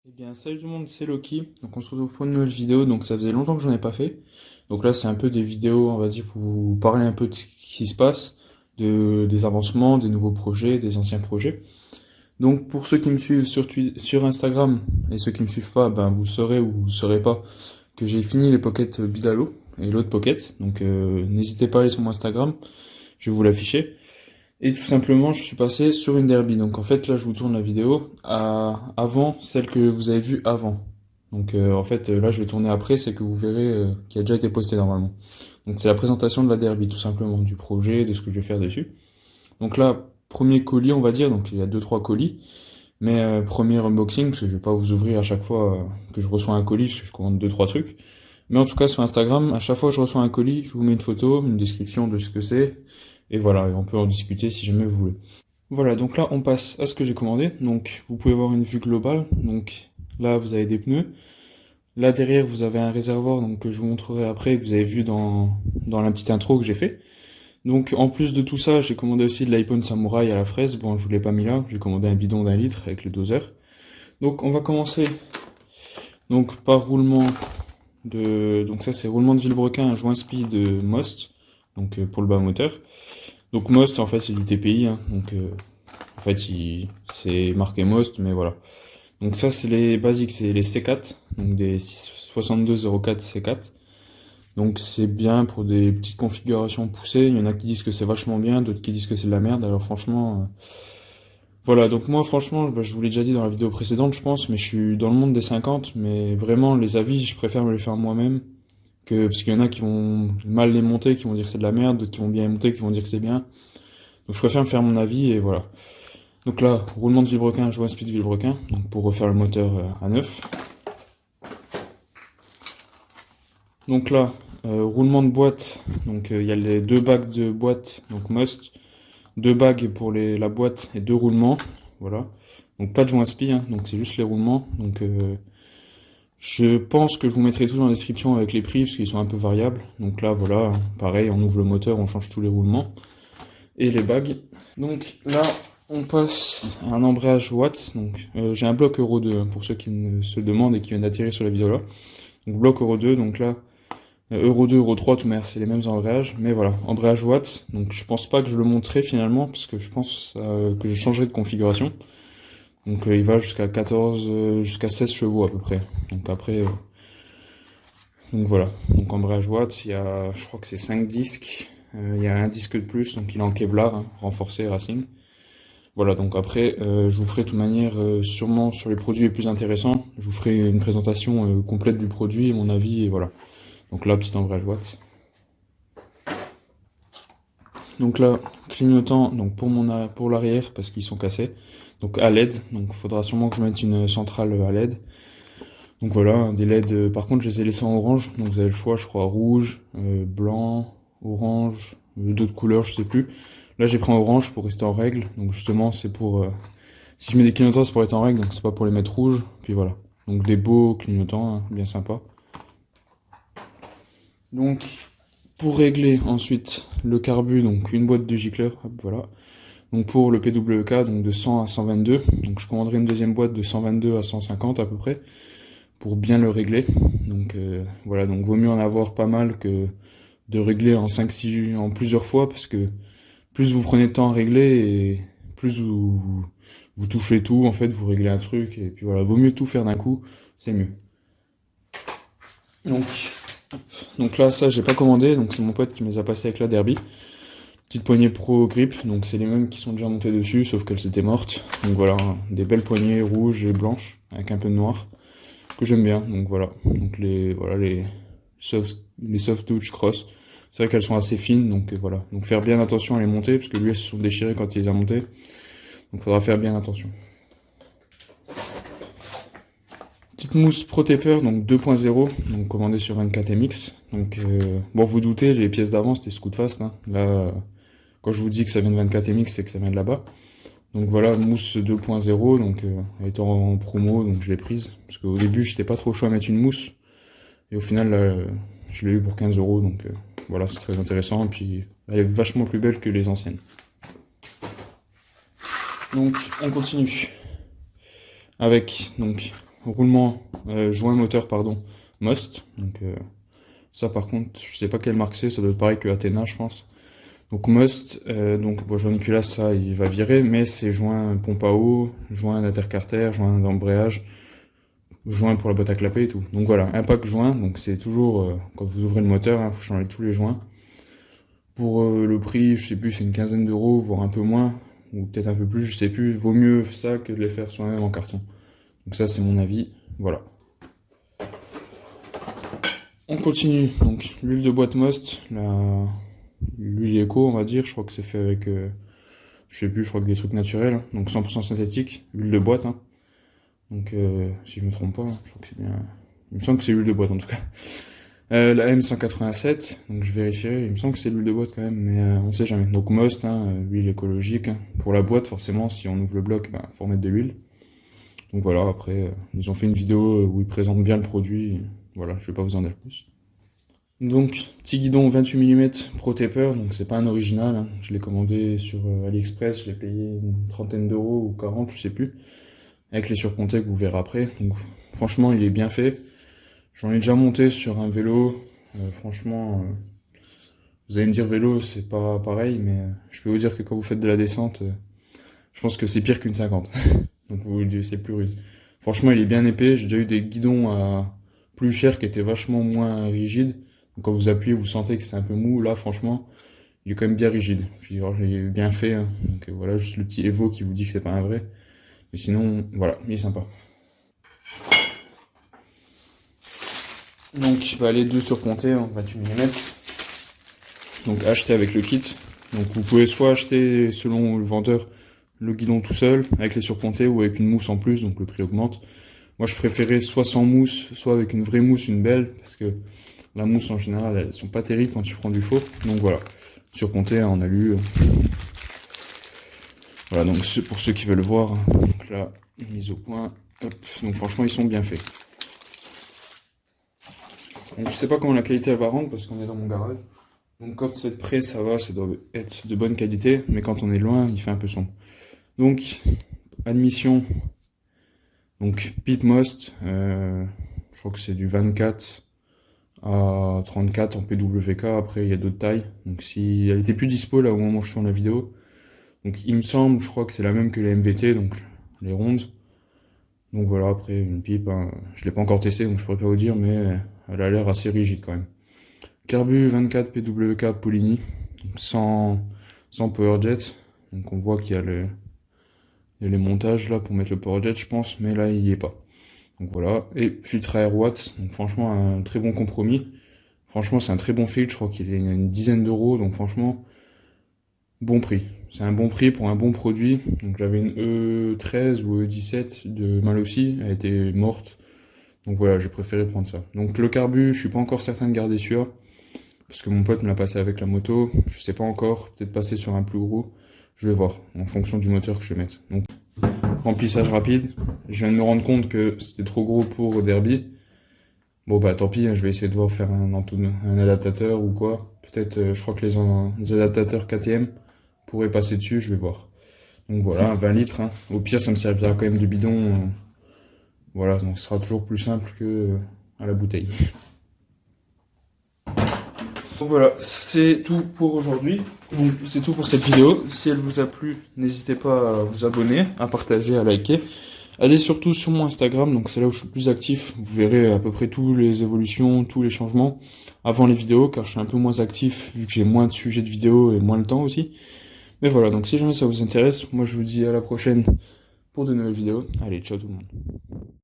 Eh bien, salut tout le monde, c'est Loki. Donc, on se retrouve pour une nouvelle vidéo. Donc, ça faisait longtemps que j'en ai pas fait. Donc, là, c'est un peu des vidéos, on va dire, pour vous parler un peu de ce qui se passe, des avancements, des nouveaux projets, des anciens projets. Donc, pour ceux qui me suivent sur Instagram et ceux qui me suivent pas, ben, vous saurez ou vous saurez pas que j'ai fini les pockets Bidalo et l'autre pocket. Donc, n'hésitez pas à aller sur mon Instagram, je vais vous l'afficher. Et tout simplement, je suis passé sur une derby. Donc en fait, là, je vous tourne la vidéo avant celle que vous avez vue avant. Donc en fait, là, je vais tourner après, c'est que vous verrez qui a déjà été posté normalement. Donc c'est la présentation de la derby, tout simplement, du projet, de ce que je vais faire dessus. Donc là, premier colis, on va dire. Donc il y a deux trois colis. Mais premier unboxing, parce que je vais pas vous ouvrir à chaque fois que je reçois un colis, parce que je commande deux trois trucs. Mais en tout cas, sur Instagram, à chaque fois que je reçois un colis, je vous mets une photo, une description de ce que c'est. Et voilà, et on peut en discuter si jamais vous voulez. Voilà, donc là, on passe à ce que j'ai commandé. Donc, vous pouvez voir une vue globale. Donc, là, vous avez des pneus. Là, derrière, vous avez un réservoir donc, que je vous montrerai après, que vous avez vu dans la petite intro que j'ai fait. Donc, en plus de tout ça, j'ai commandé aussi de l'iPhone Samurai à la fraise. Bon, je vous l'ai pas mis là. J'ai commandé un bidon d'1 litre avec le doseur. Donc, on va commencer donc, par roulement de... Donc ça, c'est roulement de Vilebrequin, joint speed de Most. Donc, pour le bas moteur. Donc Most, en fait, c'est du TPI, hein, donc en fait, c'est marqué Most, mais voilà. Donc ça, c'est les basiques, c'est les C4, donc des 6204 C4. Donc c'est bien pour des petites configurations poussées. Il y en a qui disent que c'est vachement bien, d'autres qui disent que c'est de la merde. Alors franchement, voilà. Donc moi, franchement, bah, je vous l'ai déjà dit dans la vidéo précédente, je pense, mais je suis dans le monde des 50. Mais vraiment, les avis, je préfère me les faire moi-même. Parce qu'il y en a qui vont mal les monter, qui vont dire que c'est de la merde, d'autres qui vont bien les monter, qui vont dire que c'est bien. Donc je préfère me faire mon avis et voilà. Donc là, roulement de vilebrequin, joint speed vilebrequin, donc pour refaire le moteur à neuf. Donc là, roulement de boîte, donc il y a les deux bagues de boîte, donc Most, deux bagues pour la boîte et deux roulements, voilà. Donc pas de joint spi, hein, donc c'est juste les roulements. Donc je pense que je vous mettrai tout dans la description avec les prix parce qu'ils sont un peu variables. Donc là, voilà, pareil, on ouvre le moteur, on change tous les roulements et les bagues. Donc là, on passe à un embrayage Watts. Donc j'ai un bloc Euro 2 hein, pour ceux qui se demandent et qui viennent d'atterrir sur la vidéo là. Donc bloc Euro 2, donc là Euro 2, Euro 3, tout mais c'est les mêmes embrayages, mais voilà, embrayage Watts. Donc je pense pas que je le montrerai finalement parce que je pense que je changerai de configuration. Donc il va jusqu'à 14, jusqu'à 16 chevaux à peu près. Donc après, donc voilà. Donc embrayage Watts, il y a, je crois que c'est 5 disques. Il y a un disque de plus, donc il est en Kevlar, hein, renforcé Racing. Voilà, donc après, je vous ferai de toute manière, sûrement sur les produits les plus intéressants, je vous ferai une présentation complète du produit, mon avis, et voilà. Donc là, petit embrayage Watts. Donc là, clignotant donc pour l'arrière, parce qu'ils sont cassés. Donc à LED, donc il faudra sûrement que je mette une centrale à LED. Donc voilà, des LED, par contre je les ai laissés en orange, donc vous avez le choix, je crois, rouge, blanc, orange, d'autres couleurs, je sais plus. Là j'ai pris en orange pour rester en règle, donc justement c'est pour... si je mets des clignotants c'est pour être en règle, donc c'est pas pour les mettre rouges, puis voilà. Donc des beaux clignotants, hein, bien sympa. Donc pour régler ensuite le carbu, donc une boîte de gicleur, hop, voilà. Donc pour le PWK, donc de 100 à 122, donc je commanderai une deuxième boîte de 122 à 150 à peu près, pour bien le régler. Donc voilà, donc vaut mieux en avoir pas mal que de régler en 5-6 en plusieurs fois, parce que plus vous prenez de temps à régler et plus vous touchez tout, en fait, vous réglez un truc, et puis voilà, vaut mieux tout faire d'un coup, c'est mieux. Donc, donc là, ça, j'ai pas commandé, donc c'est mon pote qui me les a passés avec la Derby. Petite poignée Pro Grip, donc c'est les mêmes qui sont déjà montés dessus, sauf qu'elles étaient mortes. Donc voilà, des belles poignées rouges et blanches, avec un peu de noir, que j'aime bien, donc voilà. Donc les soft touch cross. C'est vrai qu'elles sont assez fines, donc voilà. Donc faire bien attention à les monter, parce que lui, elles se sont déchirées quand il les a montées. Donc faudra faire bien attention. Petite mousse Pro Taper, donc 2.0, donc commandée sur 24MX. Donc bon, vous doutez, les pièces d'avant c'était Scootfast. Hein. Là, quand je vous dis que ça vient de 24MX, c'est que ça vient de là-bas. Donc voilà, mousse 2.0, donc elle est en promo, donc je l'ai prise. Parce qu'au début, j'étais pas trop chaud à mettre une mousse. Et au final, là, je l'ai eu pour 15 euros, donc voilà, c'est très intéressant. Et puis, elle est vachement plus belle que les anciennes. Donc, on continue. Avec, donc, roulement, joint moteur, pardon, Most. Donc ça par contre, je sais pas quelle marque c'est, ça doit être pareil que Athena, je pense. Donc Most, donc bon, Joint ça il va virer, mais c'est joint pompe à eau, joint d'intercarter, joint d'embrayage, joint pour la boîte à clapper et tout. Donc voilà, un pack joint, donc c'est toujours, quand vous ouvrez le moteur, il faut changer tous les joints. Pour le prix, je sais plus, c'est une quinzaine d'euros, voire un peu moins, ou peut-être un peu plus, je sais plus. Vaut mieux ça que de les faire soi-même en carton. Donc ça, c'est mon avis. Voilà. On continue. Donc l'huile de boîte Most, l'huile éco, on va dire. Je crois que c'est fait avec, je sais plus, je crois que des trucs naturels. Hein. Donc 100% synthétique, huile de boîte. Hein. Donc si je me trompe pas, hein, je crois que c'est bien. Il me semble que c'est l'huile de boîte en tout cas. La M187, donc je vérifierai, il me semble que c'est l'huile de boîte quand même, mais on sait jamais. Donc Most, hein, huile écologique. Hein. Pour la boîte, forcément, si on ouvre le bloc, bah, faut remettre de l'huile. Donc voilà, après, ils ont fait une vidéo où ils présentent bien le produit. Voilà, je vais pas vous en dire plus. Donc, petit guidon 28 mm Pro Taper, donc c'est pas un original. Hein. Je l'ai commandé sur AliExpress, je l'ai payé une trentaine d'euros ou 40, je sais plus. Avec les surpontés que vous verrez après. Donc franchement, il est bien fait. J'en ai déjà monté sur un vélo. Franchement, vous allez me dire vélo, c'est pas pareil, mais je peux vous dire que quand vous faites de la descente, je pense que c'est pire qu'une 50. Donc vous c'est plus rude. Franchement, il est bien épais. J'ai déjà eu des guidons à plus chers qui étaient vachement moins rigides. Donc quand vous appuyez, vous sentez que c'est un peu mou. Là, franchement, il est quand même bien rigide. Puis alors, il est bien fait. Hein. Donc voilà, juste le petit Evo qui vous dit que c'est pas un vrai. Mais sinon, voilà, il est sympa. Donc bah, les deux surpontés en 28 mm. Donc acheter avec le kit. Donc vous pouvez soit acheter selon le vendeur le guidon tout seul avec les surpontés ou avec une mousse en plus, donc le prix augmente. Moi je préférais soit sans mousse, soit avec une vraie mousse, une belle, parce que la mousse en général elles sont pas terribles quand tu prends du faux. Donc voilà, surponté en alu. Voilà, donc pour ceux qui veulent voir, donc là, mise au point. Hop. Donc franchement ils sont bien faits. Donc je sais pas comment la qualité elle va rendre parce qu'on est dans mon garage. Donc quand c'est près ça va, ça doit être de bonne qualité, mais quand on est loin il fait un peu sombre. Donc admission, donc pipe Most, je crois que c'est du 24 à 34 en PWK, après il y a d'autres tailles. Donc si elle était plus dispo là au moment où je tourne la vidéo, donc il me semble, je crois que c'est la même que les MVT, donc les rondes. Donc voilà, après une pipe, hein, je l'ai pas encore testé donc je pourrais pas vous dire, mais elle a l'air assez rigide quand même. Carbu 24 PWK Polini, sans powerjet. Donc on voit qu'il y a les montages là pour mettre le powerjet je pense, mais là il y est pas. Donc voilà, et filtre Air Watts, donc franchement un très bon compromis. Franchement c'est un très bon filtre, je crois qu'il est une dizaine d'euros, donc franchement bon prix. C'est un bon prix pour un bon produit. Donc j'avais une E13 ou E17 de Malossi, elle était morte. Donc voilà, j'ai préféré prendre ça. Donc le carbu, je suis pas encore certain de garder celui-là. Parce que mon pote me l'a passé avec la moto. Je sais pas encore, peut-être passer sur un plus gros. Je vais voir, en fonction du moteur que je vais mettre. Donc remplissage rapide. Je viens de me rendre compte que c'était trop gros pour Derby. Bon bah tant pis, je vais essayer de voir faire un adaptateur ou quoi. Peut-être, je crois que les adaptateurs KTM pourraient passer dessus, je vais voir. Donc voilà, 20 litres. Hein. Au pire, ça me servira quand même de bidon. Voilà, donc ce sera toujours plus simple que à la bouteille. Donc voilà, c'est tout pour aujourd'hui. Donc c'est tout pour cette vidéo. Si elle vous a plu, n'hésitez pas à vous abonner, à partager, à liker. Allez surtout sur mon Instagram, donc c'est là où je suis plus actif. Vous verrez à peu près toutes les évolutions, tous les changements avant les vidéos, car je suis un peu moins actif vu que j'ai moins de sujets de vidéos et moins le temps aussi. Mais voilà, donc si jamais ça vous intéresse, moi je vous dis à la prochaine pour de nouvelles vidéos. Allez, ciao tout le monde.